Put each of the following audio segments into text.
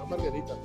Margherita.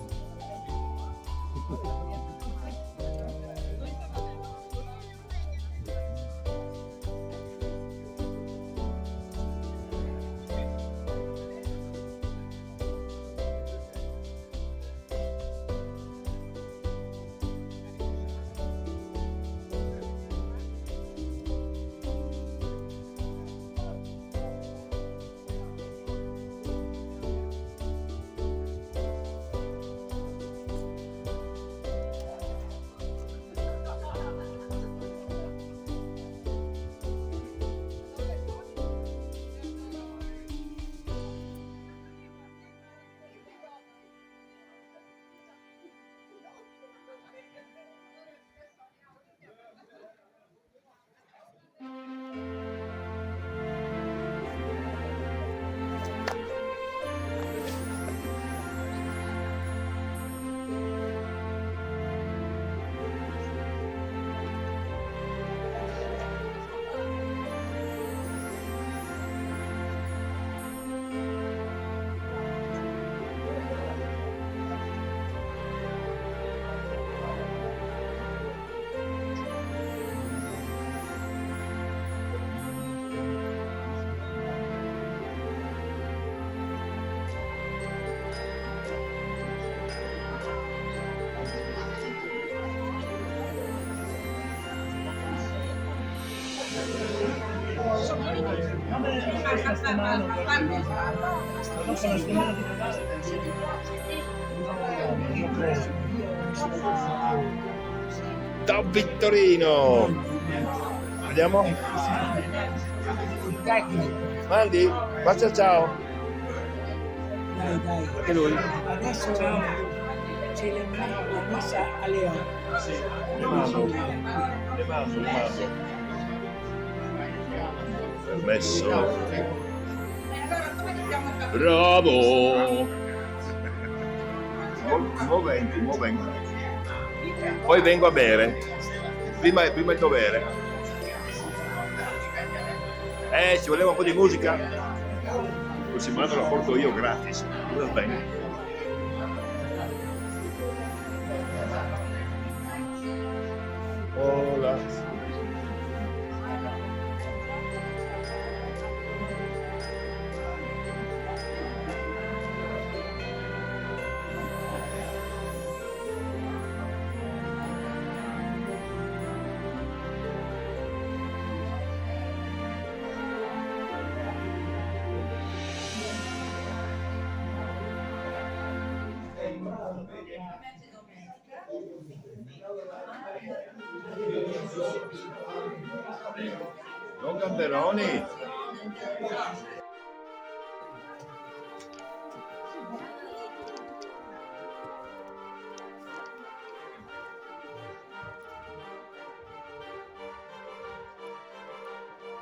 Da Vittorino! Andiamo? Mandi? Faccia ciao! Dai. Anche lui? Adesso celebriamo la messa alle 8. Sì, le mando. Permesso. Bravo! Muoventi. Poi vengo a bere. Prima il dovere. Ci voleva un po' di musica? prossimo anno la porto io gratis. Va bene. Hola. Don Gamberoni.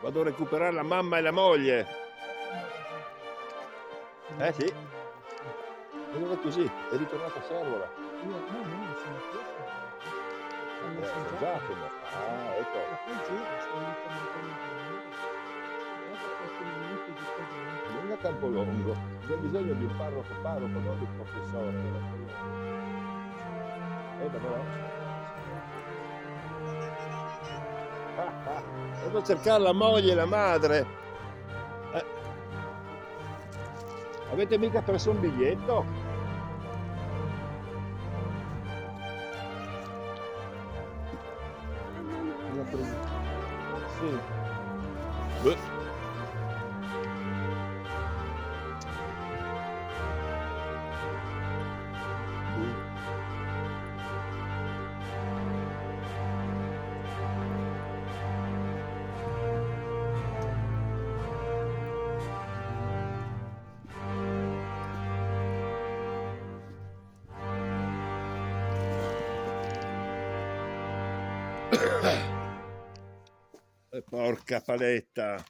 Vado a recuperare la mamma e la moglie. Sì. Allora così, è ritornata a Servola. Io no, non sono questo. Sono San Giacomo. Ah, ecco. Ma poi giuro, sono ritornato in dopo 4 minuti di così. Non a Campolongo. C'è bisogno di un parroco, non di un professore. Ma no. Vado a cercare la moglie e la madre. Avete mica preso un biglietto? Sì. Beh. Porca paletta.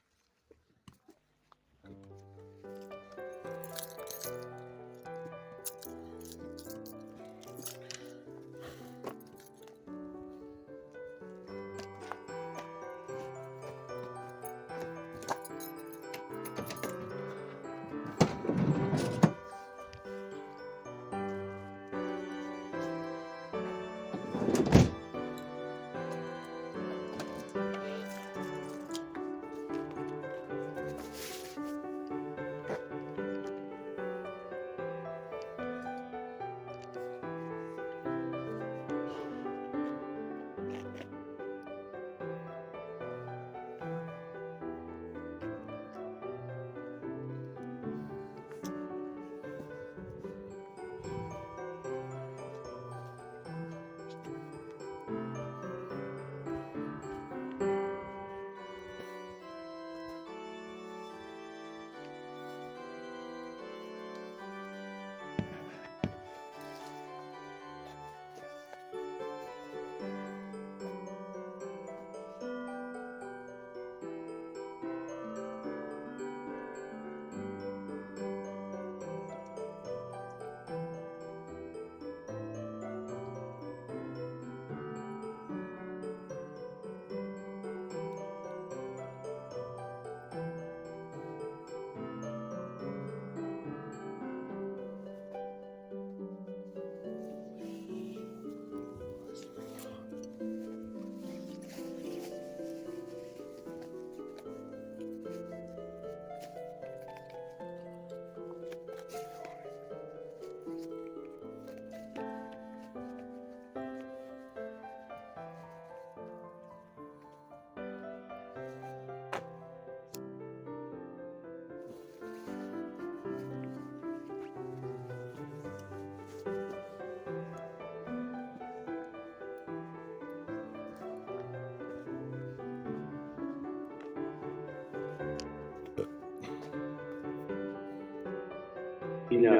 Fino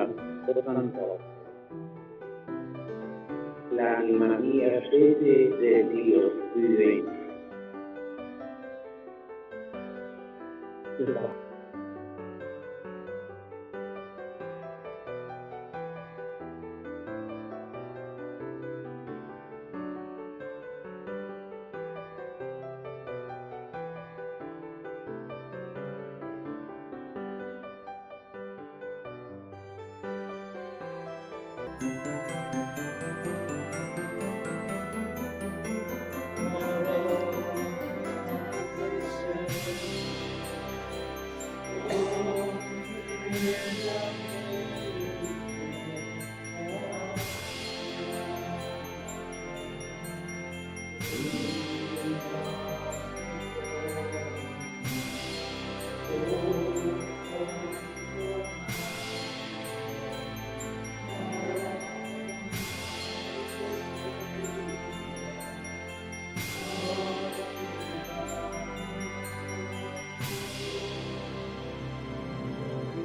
88. L'anima mia fede del Dio vivente.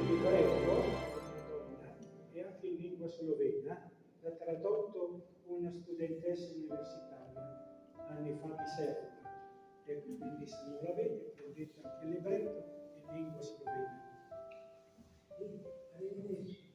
Il greco e anche in lingua slovena l'ha tradotto una studentessa universitaria anni fa di Serra. Ecco, quindi se non l'avete, prendete anche il libretto in lingua slovena. Arrivederci.